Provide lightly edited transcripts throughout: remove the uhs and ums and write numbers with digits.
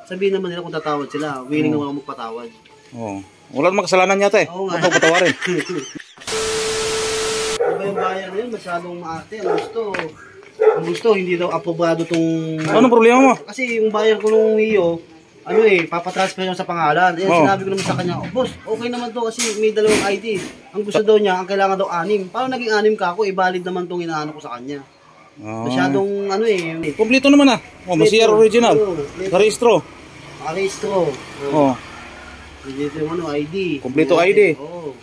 Sabihin naman nila kung tatawad sila. Willing naman ako magpatawad. Oo. Wala namang kasalanan yata eh. Oo nga. Huwag patawarin. Ano ba yung bayan na yun? Masyadong maarte. Ang gusto, hindi daw aprobado tong... Anong problema mo? Kasi yung bayan ko nung Mio, papatransfer niya sa pangalan. Eh, sinabi ko naman sa kanya, oh, boss, okay naman to kasi may dalawang ID. Ang gusto daw niya, ang kailangan daw 6. Paano naging 6 ka ako? Valid naman tong inaano ko sa kanya. Masyadong Kompleto naman ah. Oh, masiyar original. Narehistro. Narehistro. Oh. Dito yung ID. Kompleto ID. Oo.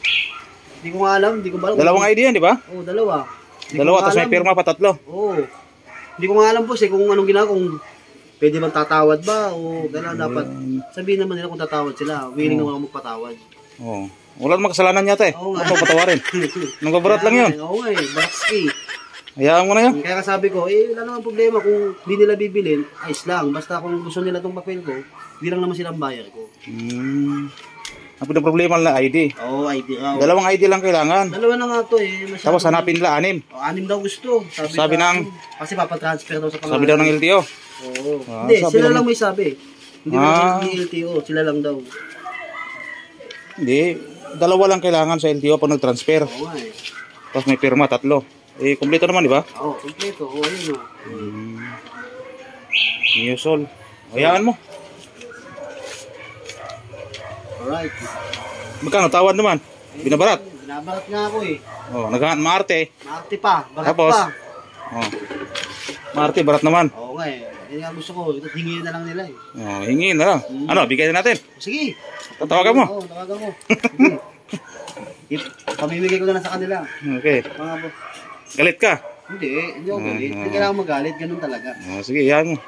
Hindi ko nga alam, hindi ko ba alam. Dalawang ID yan, di ba? Oo, dalawa. Dalawa, tapos may pirma pa 3. Oo. Hindi ko nga alam boss kung anong ginagawa, kung pwede bang tatawad ba o gano'n dapat. Sabihin naman nila kung tatawad sila. Willing naman ako magpatawad. Oo. Wala namang kasalanan yata eh. Oo nga. Huwag patawarin. Nagbabarat lang yun. Oo nga eh, Barakski. Hayaan mo na yan. Kaya sabi ko, wala naman problema kung hindi nila bibilin, ayos lang. Basta kung gusto nila itong papel ko, hindi lang naman silang bayar ko. Ang problema lang ID. Oo, ID raw. Dalawang ID lang kailangan. Dalawa na nga to eh. Tapos hanapin nila 6. 6 daw gusto. Sabi ng... Kasi papatransfer daw sa pangalan. Sabi daw ng LTO. Oo. Hindi, sila lang may sabi. Hindi naman yung LTO, sila lang daw. Hindi. Dalawa lang kailangan sa LTO pag nag-transfer. Oo nga eh. Tapos may pirma, 3. Eh, kompleto naman, di ba? Oo, kompleto. Oo, ayun o. Neosol. Hayaan mo. Alright. Magkano tawad naman? Binabarat. Binabarat nga ako eh. Oh, Marte. Marte pa. Barat Tapos, pa. Oh. Marte, barat naman. Oo nga eh. Yan nga gusto ko. Hingin na lang nila eh. Oh, hingin na lang. Ano, bigay na natin. Sige. Tatawagan mo? Oo, tawagan mo. Pamimigay ko na lang sa kanila. Okay. Mga Galit ka? Hindi ako galit. Hindi kailangan magalit. Ganun talaga. Oh, sige, yan mo.